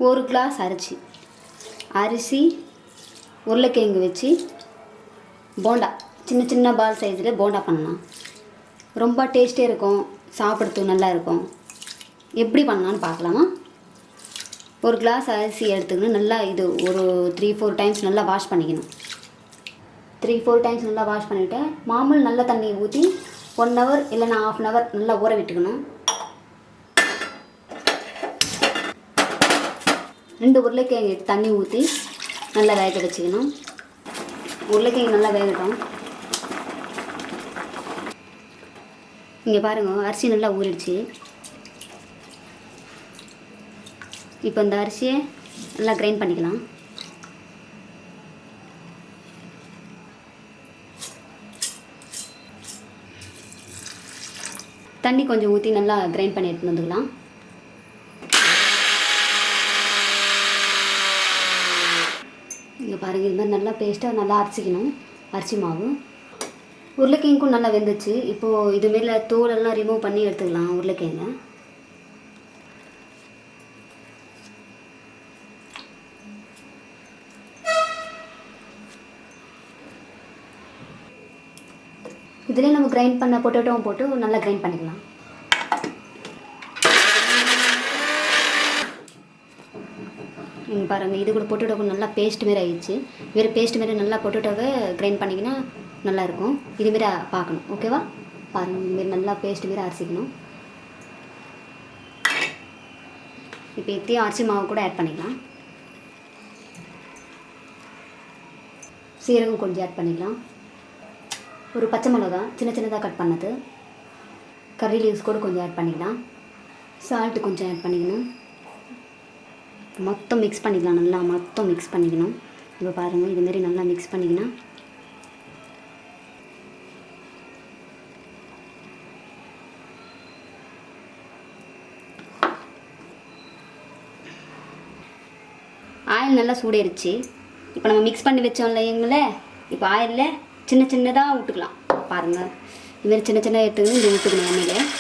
1 class அரிசி உருளைக்கிழங்கு வச்சு போண்டா சின்ன சின்ன பால் சைஸில் போண்டா பண்ணலாம். ரொம்ப டேஸ்டியாக இருக்கும், சாப்பிட்றதுக்கு நல்லா இருக்கும். எப்படி பண்ணலான்னு பார்க்கலாமா? 1 கிளாஸ் அரிசி எடுத்துக்கணும். நல்லா இது ஒரு 3-4 டைம்ஸ் நல்லா வாஷ் பண்ணிக்கணும். 3-4 டைம்ஸ் நல்லா வாஷ் பண்ணிவிட்டு மாமூல் நல்ல தண்ணி ஊற்றி 1 ஹவர் இல்லைன்னா ½ ஹவர் நல்லா ஊற விட்டுக்கணும். 2 உருளைக்கிழங்கு தண்ணி ஊற்றி நல்லா வேக வச்சுக்கணும். உருளைக்கிழங்கு நல்லா வேகட்டும். இங்கே பாருங்கள், அரிசி நல்லா ஊறிடுச்சு. இப்போ இந்த அரிசியை நல்லா கிரைண்ட் பண்ணிக்கலாம். தண்ணி கொஞ்சம் ஊற்றி நல்லா கிரைண்ட் பண்ணி எடுத்துன்னு வந்துக்கலாம். இங்கே பாருங்கள், இது மாதிரி நல்லா பேஸ்ட்டாக நல்லா அரைச்சிக்கணும் அரிசி மாவு. உருளைக்கிழங்கும் நல்லா வெந்துச்சு. இப்போது இதுமாரி தோலெல்லாம் ரிமூவ் பண்ணி எடுத்துக்கலாம் உருளைக்கிழங்க. இதிலே நம்ம கிரைண்ட் பண்ண பொட்டேட்டோவும் போட்டு நல்லா கிரைண்ட் பண்ணிக்கலாம். நீங்கள் பாருங்கள், இது கூட பொட்டேட்டோவுக்கு நல்லா பேஸ்ட் மாரி ஆகிடுச்சு. வேறு பேஸ்ட் மாரி நல்லா பொட்டேட்டோவை கிரைண்ட் பண்ணிங்கன்னா நல்லாயிருக்கும். இதுமாரி பார்க்கணும், ஓகேவா? பாருங்கள், இதுமாரி நல்லா பேஸ்ட் மாரி அரைச்சிக்கணும். இப்போ இத்தையும் அரிசி மாவு கூட ஆட் பண்ணிக்கலாம். சீரகம் கொஞ்சம் ஆட் பண்ணிக்கலாம். ஒரு பச்சை மிளகா சின்ன சின்னதாக கட் பண்ணது, கறி லீவ்ஸ் கூட கொஞ்சம் ஆட் பண்ணிக்கலாம். சால்ட்டு கொஞ்சம் ஆட் பண்ணிக்கணும். மொத்தம் மிக்ஸ் பண்ணிக்கலாம். நல்லா மொத்தம் மிக்ஸ் பண்ணிக்கணும். இப்போ பாருங்கள், இதுமாரி நல்லா மிக்ஸ் பண்ணிக்கணும். ஆயில் நல்லா சூடேறிச்சு. இப்போ நம்ம மிக்ஸ் பண்ணி வச்சோம் இல்லைங்களே, இப்போ ஆயிலில் சின்ன சின்னதாக விட்டுக்கலாம். பாருங்கள், இதுமாரி சின்ன சின்ன எடுத்துக்கணும். இது விட்டுக்கணும் எண்ணெயில்.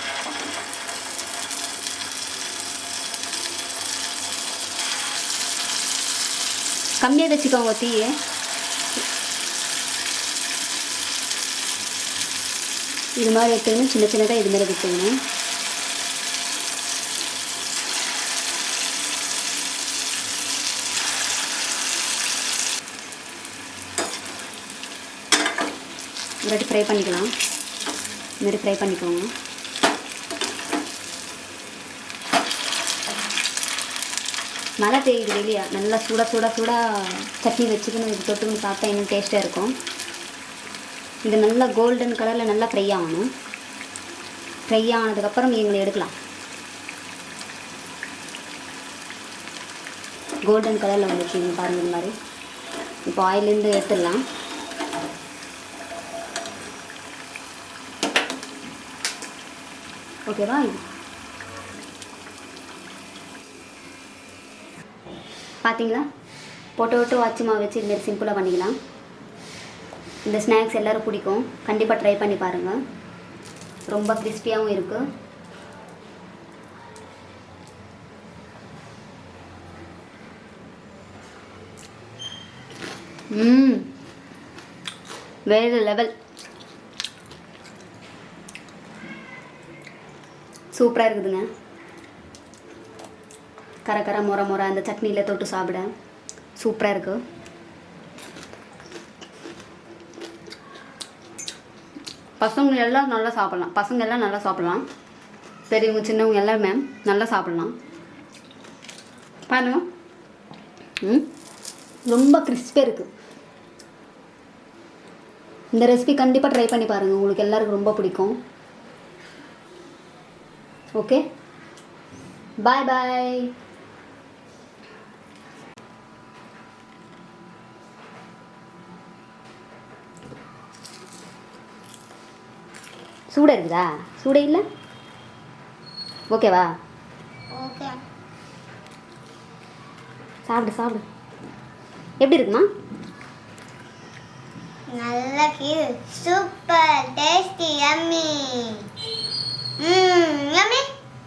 கம்மியாக வச்சுக்கோங்க தீயை. இது மாதிரி எடுத்துக்கணும். சின்ன சின்னதாக இது மாதிரி எடுத்துக்கணும். ஒரு ஃப்ரை பண்ணிக்கலாம். இதுமாரி ஃப்ரை பண்ணிக்கோங்க. மழை பெய்யுது வெளியே. நல்லா சூடாக சட்னி வச்சுக்கணும். இது தொட்டுன்னு சாப்பிட்டா இன்னும் டேஸ்ட்டாக இருக்கும். இது நல்லா கோல்டன் கலரில் நல்லா ஃப்ரை ஆகணும். ஃப்ரை ஆனதுக்கப்புறம் எங்களை எடுக்கலாம். கோல்டன் கலரில் வந்துச்சு பாருங்கள். இந்த மாதிரி இப்போ ஆயிலேருந்து எடுத்துடலாம். ஓகேவா? பார்த்தீங்களா, பொட்டேட்டோ அரிசி மாவு வச்சு இதுமாரி சிம்பிளாக பண்ணிக்கலாம். இந்த ஸ்நாக்ஸ் எல்லோரும் பிடிக்கும். கண்டிப்பாக ட்ரை பண்ணி பாருங்கள். ரொம்ப கிறிஸ்பியாகவும் இருக்குது. வேறு லெவல். சூப்பராக இருக்குதுங்க. கர மொர அந்த சட்னியில் தொட்டு சாப்பிட சூப்பராக இருக்குது. பசங்க எல்லாம் நல்லா சாப்பிட்லாம். பெரியவங்க சின்னவங்க எல்லாருமே நல்லா சாப்பிட்லாம். பாருங்க, ரொம்ப கிறிஸ்பியாக இருக்குது. இந்த ரெசிபி கண்டிப்பாக ட்ரை பண்ணி பாருங்கள். உங்களுக்கு எல்லாருக்கும் ரொம்ப பிடிக்கும். ஓகே, பாய் பாய். சூடாக இருக்குதா? சூடே இல்லை. ஓகேவா? ஓகே, சாப்பிடு. எப்படி இருக்குமா? நல்லா சூப்பர் டேஸ்டி யம்மி.